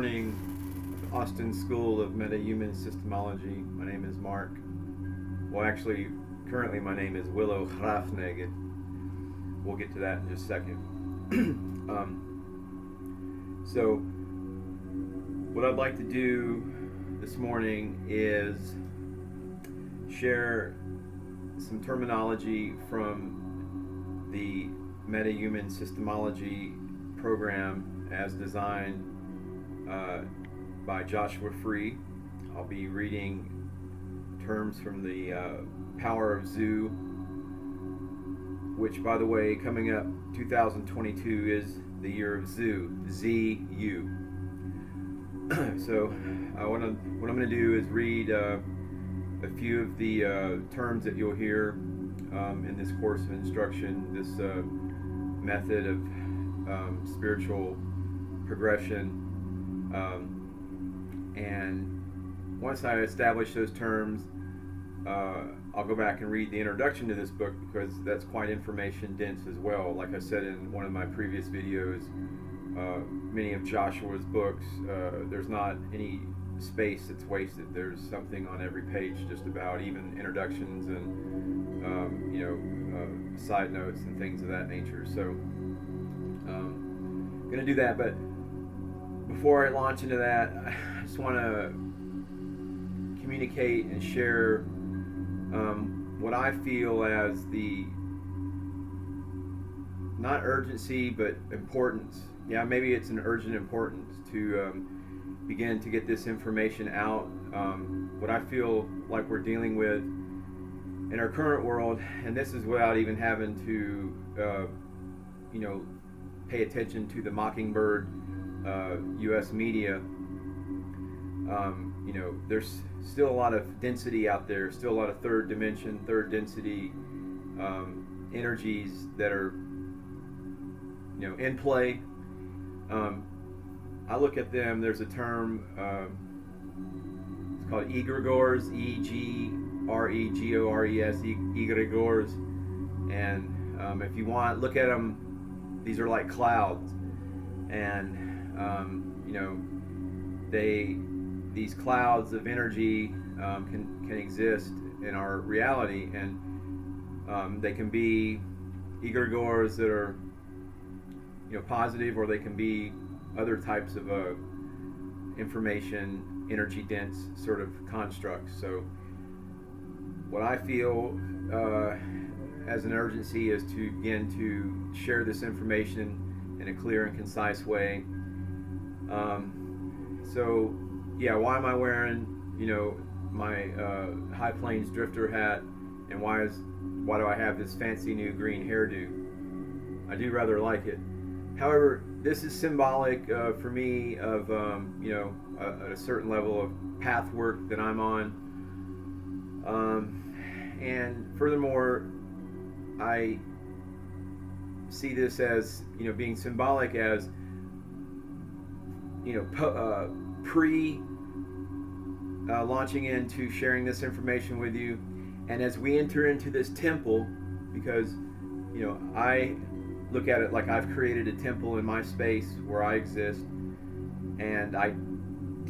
morning, Austin School of Metahuman Systemology. My name is Mark. Well, actually, currently my name is Willow Hrafnagud. We'll get to that in just a second. So, what I'd like to do this morning is share some terminology from the Metahuman Systemology program as designed by Joshua Free. I'll be reading terms from the Power of Zoo, which, by the way, coming up 2022 is the year of Zoo, Z-U. So what I'm going to do is read a few of the terms that you'll hear in this course of instruction, this method of spiritual progression. And once I establish those terms, I'll go back and read the introduction to this book, because that's quite information dense as well. Like I said in one of my previous videos, many of Joshua's books, there's not any space that's wasted. There's something on every page, just about, even introductions and side notes and things of that nature. So I'm going to do that, but before I launch into that, I just want to communicate and share what I feel as the, not urgency, but importance. Yeah, maybe it's an urgent importance to begin to get this information out. What I feel like we're dealing with in our current world, and this is without even having to, pay attention to the Mockingbird U.S. media. There's still a lot of density out there, still a lot of third dimension, third density energies that are, in play. I look at them, there's a term, it's called egregores, E-G-R-E-G-O-R-E-S, egregores. And if you want, look at them, these are like clouds. And, these clouds of energy can exist in our reality, and they can be egregores that are positive, or they can be other types of information, energy dense sort of constructs. So what I feel as an urgency is to begin to share this information in a clear and concise way. So yeah, why am I wearing my High Plains drifter hat, and why do I have this fancy new green hairdo? I do rather like it. However, this is symbolic for me of a certain level of path work that I'm on, and furthermore, I see this as being symbolic as launching into sharing this information with you, and as we enter into this temple, because I look at it like I've created a temple in my space where I exist, and I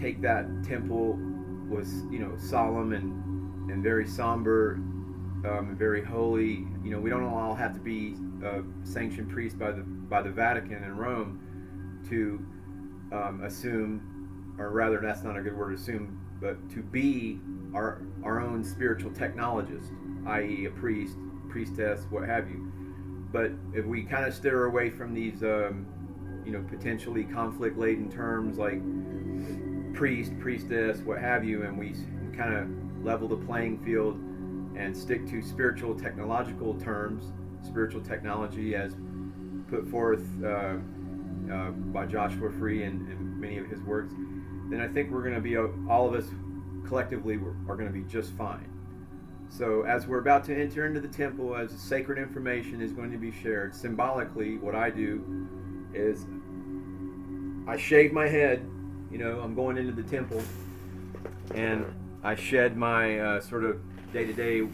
take that temple was solemn and very somber, and very holy. We don't all have to be sanctioned priests by the Vatican in Rome to assume, or rather, that's not a good word, assume, but to be our own spiritual technologist, i.e. a priest, priestess, what have you. But if we kind of steer away from these, potentially conflict-laden terms like priest, priestess, what have you, and we kind of level the playing field and stick to spiritual technological terms, spiritual technology as put forth by Joshua Free and many of his works, then I think we're going to be, all of us collectively are going to be just fine. So as we're about to enter into the temple, as sacred information is going to be shared, symbolically what I do is I shave my head. I'm going into the temple, and I shed my sort of day-to-day,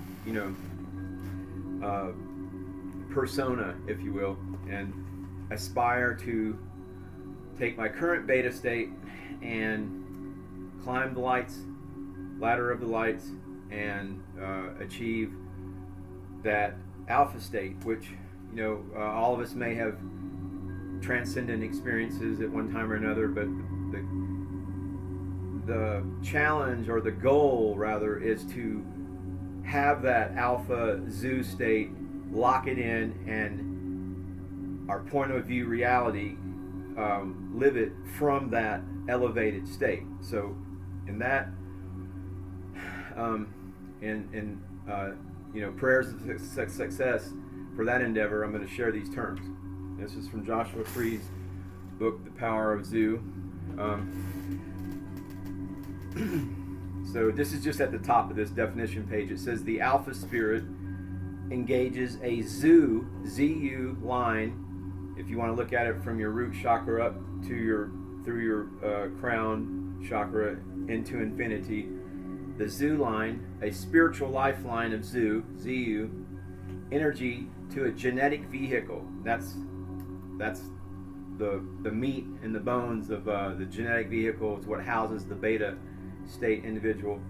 persona, if you will, and aspire to take my current beta state and climb the ladder of the lights, and achieve that alpha state, which all of us may have transcendent experiences at one time or another, but the challenge, or the goal rather, is to have that alpha zoo state, lock it in, and our point of view reality, live it from that elevated state. So in that, prayers of success for that endeavor, I'm going to share these terms. This is from Joshua Free's book, The Power of Zoo. So this is just at the top of this definition page. It says the alpha spirit engages a ZU line. If you want to look at it from your root chakra up to through your crown chakra into infinity, the ZU line, a spiritual lifeline of ZU energy to a genetic vehicle. That's the meat and the bones of the genetic vehicle. Is what houses the beta state individual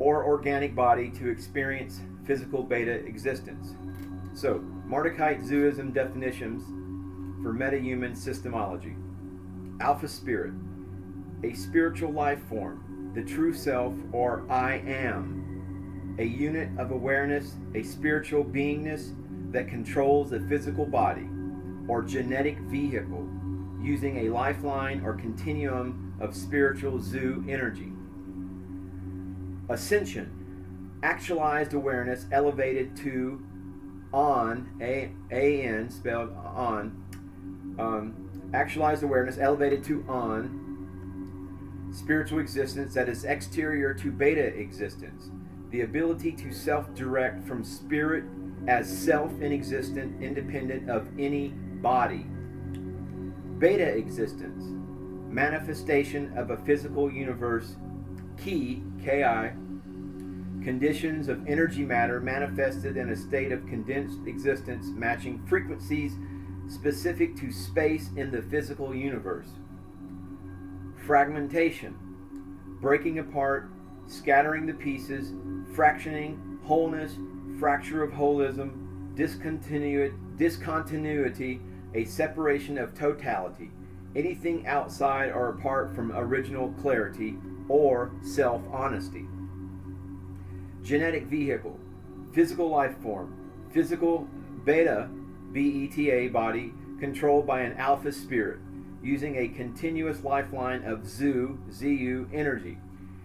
or organic body to experience physical beta existence. So, Mardukite Zooism definitions for Metahuman Systemology. Alpha spirit, a spiritual life form, the true self, or I am, a unit of awareness, a spiritual beingness that controls the physical body or genetic vehicle using a lifeline or continuum of spiritual zoo energy. Ascension, actualized awareness elevated to on, A-N, spelled on, actualized awareness elevated to on, spiritual existence that is exterior to beta existence, the ability to self-direct from spirit as self-inexistent, independent of any body. Beta existence, manifestation of a physical universe, ki, Ki, conditions of energy matter manifested in a state of condensed existence matching frequencies specific to space in the physical universe. Fragmentation, breaking apart, scattering the pieces, fractioning, wholeness, fracture of holism, discontinuity, a separation of totality, anything outside or apart from original clarity or self-honesty. Genetic vehicle, physical life form, physical beta, B-E-T-A body, controlled by an alpha spirit, using a continuous lifeline of ZU energy,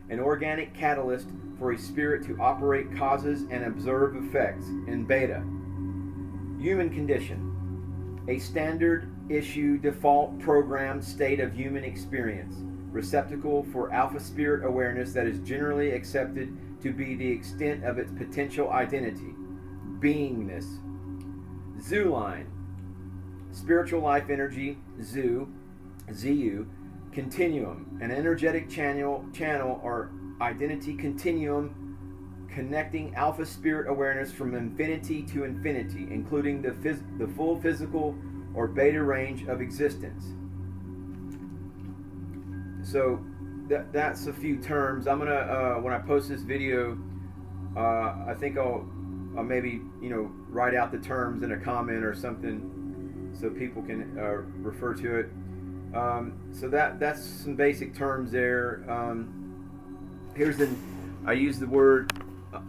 an organic catalyst for a spirit to operate causes and observe effects in beta. Human condition, a standard issue default programmed state of human experience, receptacle for alpha spirit awareness that is generally accepted to be the extent of its potential identity, beingness. ZU line, spiritual life energy, ZU, continuum, an energetic channel or identity continuum connecting alpha spirit awareness from infinity to infinity, including the full physical or beta range of existence. So that's a few terms. I'm gonna when I post this video, I think I'll maybe write out the terms in a comment or something so people can refer to it. So that's some basic terms there. I use the word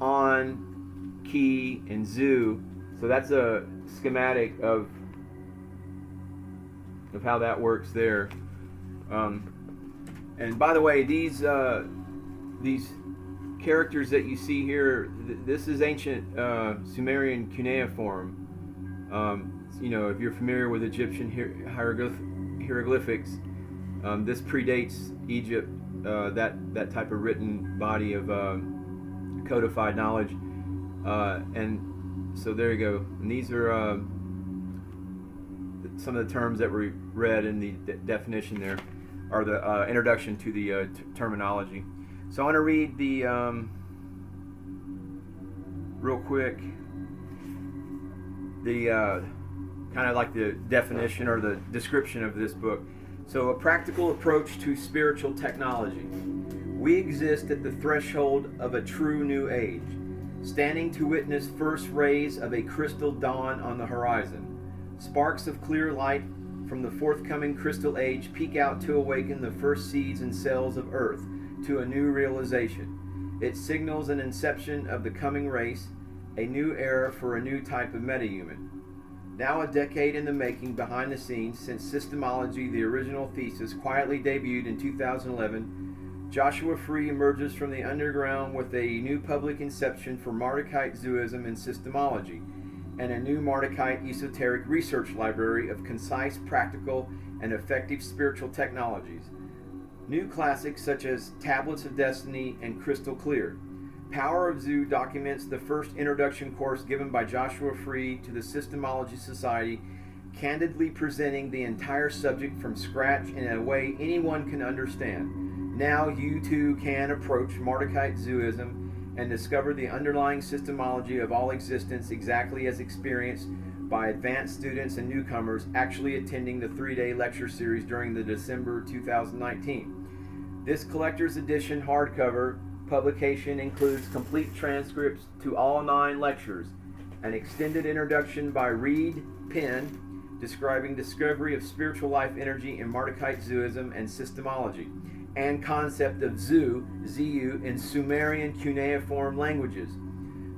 on, key, and zoo. So that's a schematic of how that works there. And by the way, these characters that you see here, this is ancient Sumerian cuneiform. If you're familiar with Egyptian hieroglyphics, this predates Egypt, that type of written body of codified knowledge. And so there you go. And these are some of the terms that were read in the definition there, or the introduction to the terminology. So I want to read the real quick the kind of like the definition or the description of this book. So, a practical approach to spiritual technology. We exist at the threshold of a true new age, standing to witness first rays of a crystal dawn on the horizon. Sparks of clear light from the forthcoming crystal age peek out to awaken the first seeds and cells of Earth to a new realization. It signals an inception of the coming race, a new era for a new type of metahuman. Now a decade in the making behind the scenes since Systemology, the original thesis, quietly debuted in 2011, Joshua Free emerges from the underground with a new public inception for Mardukite Zooism and Systemology, and a new Mardukite esoteric research library of concise, practical, and effective spiritual technologies. New classics such as Tablets of Destiny and Crystal Clear. Power of Zoo documents the first introduction course given by Joshua Free to the Systemology Society, candidly presenting the entire subject from scratch in a way anyone can understand. Now you too can approach Mardukite Zooism and discover the underlying systemology of all existence exactly as experienced by advanced students and newcomers actually attending the 3-day lecture series during the December 2019. This collector's edition hardcover publication includes complete transcripts to all 9 lectures, an extended introduction by Reed Penn describing discovery of spiritual life energy in Mardukite Zooism and Systemology, and concept of Zoo, ZU, in Sumerian cuneiform languages.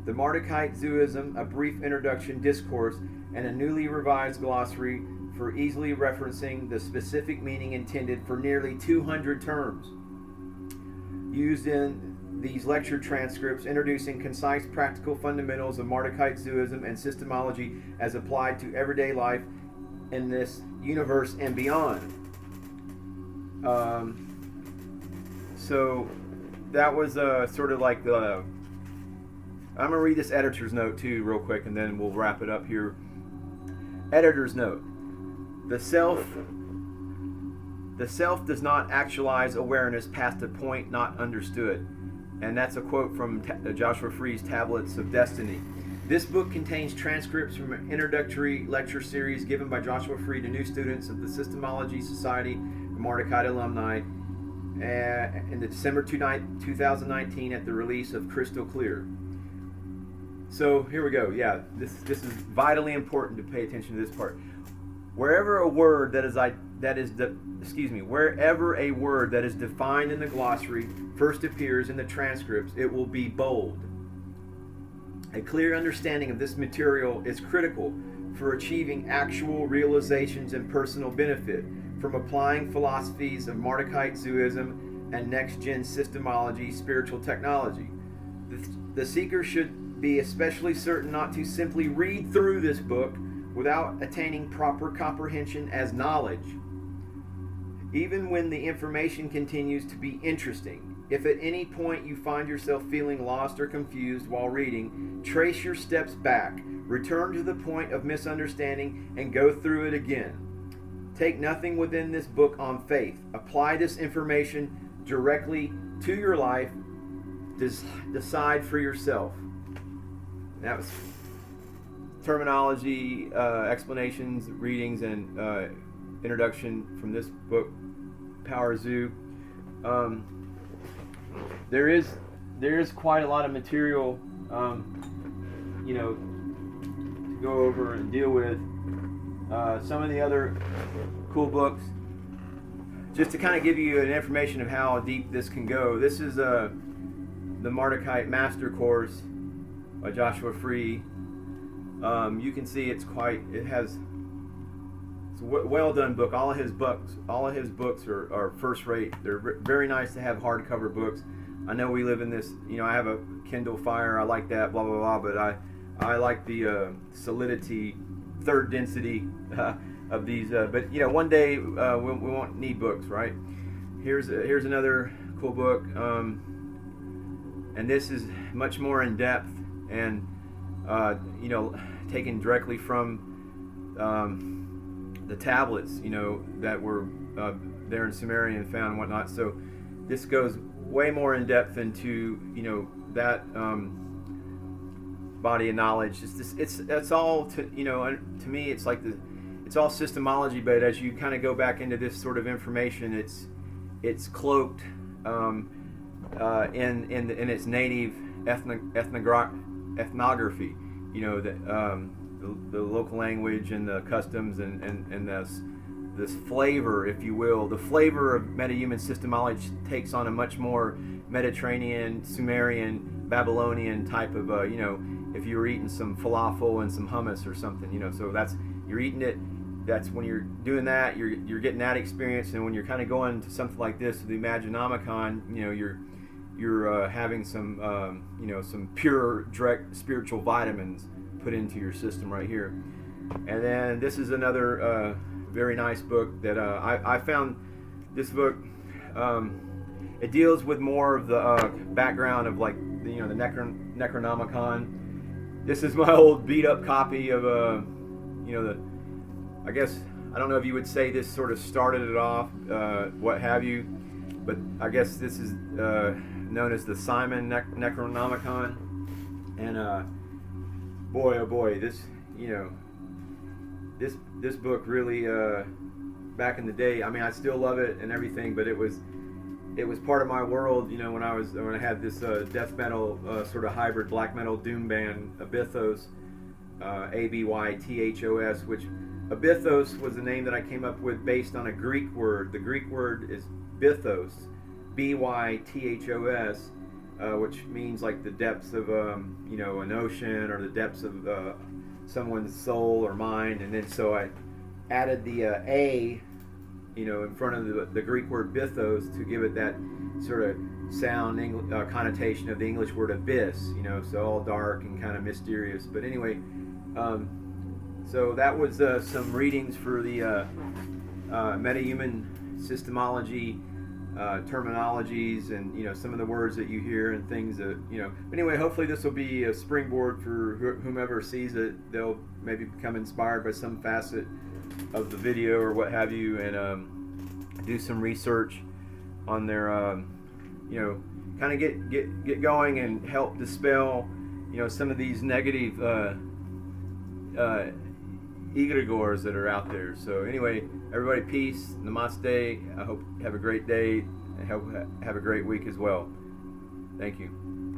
The Mardukite Zooism, a brief introduction discourse, and a newly revised glossary for easily referencing the specific meaning intended for nearly 200 terms used in these lecture transcripts, introducing concise practical fundamentals of Mardukite Zooism and Systemology as applied to everyday life in this universe and beyond. So that was sort of like the... I'm going to read this editor's note too real quick, and then we'll wrap it up here. Editor's note. The self does not actualize awareness past a point not understood. And that's a quote from Joshua Free's Tablets of Destiny. This book contains transcripts from an introductory lecture series given by Joshua Free to new students of the Systemology Society and Mardukite alumni in the December 2019 at the release of Crystal Clear. So here we go. Yeah, this is vitally important to pay attention to this part. Wherever a word that is defined in the glossary first appears in the transcripts, it will be bold. A clear understanding of this material is critical for achieving actual realizations and personal benefit from applying philosophies of Mardukite Zooism and next-gen Systemology spiritual technology. The seeker should be especially certain not to simply read through this book without attaining proper comprehension as knowledge, even when the information continues to be interesting. If at any point you find yourself feeling lost or confused while reading, trace your steps back, return to the point of misunderstanding, and go through it again. Take nothing within this book on faith. Apply this information directly to your life. Decide for yourself. That was terminology, explanations, readings, and introduction from this book, Power Zoo. There is quite a lot of material, to go over and deal with. Some of the other cool books, just to kind of give you an information of how deep this can go. This is the Mardukite Master Course by Joshua Free. You can see it's a well done book. All of his books are first rate. They're very nice to have hardcover books. I know we live in this, I have a Kindle Fire, I like that, blah blah blah, but I like the solidity, third density of these. But one day we won't need books, right? Here's another cool book, and this is much more in depth and taken directly from the tablets, that were there in Sumerian found and whatnot. So this goes way more in depth into that body of knowledge. It's all to me. It's like it's all systemology, but as you kind of go back into this sort of information, it's cloaked in its native ethnography. You know, the local language and the customs and this flavor, if you will. The flavor of metahuman systemology takes on a much more Mediterranean, Sumerian, Babylonian type of, you know, if you were eating some falafel and some hummus or something, you know, so you're eating it. That's when you're doing that, you're getting that experience. And when you're kind of going to something like this, the Imaginomicon, you know, you're having some, you know, some pure, direct spiritual vitamins put into your system right here. And then this is another very nice book that I found. This book, it deals with more of the background of, like, the Necronomicon. This is my old beat up copy of you know, I guess, I don't know if you would say this sort of started it off, what have you, but I guess this is known as the Simon Necronomicon. And boy, oh boy, this, you know, this book really, back in the day, I mean, I still love it and everything, but it was part of my world, you know, when I had this death metal sort of hybrid black metal doom band, Abythos, Abythos, which Abythos was the name that I came up with based on a Greek word. The Greek word is bythos, Bythos, which means like the depths of you know, an ocean, or the depths of someone's soul or mind. And then so I added the a, you know, in front of the Greek word bythos to give it that sort of sound connotation of the English word abyss, you know, so all dark and kind of mysterious. But anyway, so that was some readings for the metahuman systemology terminologies, and, you know, some of the words that you hear and things that, you know. Anyway, hopefully this will be a springboard for whomever sees it. They'll maybe become inspired by some facet of the video or what have you, and do some research on their, you know, kind of get going and help dispel, you know, some of these negative egregores that are out there. So anyway, everybody, peace, namaste. I hope you have a great day, and have a great week as well. Thank you.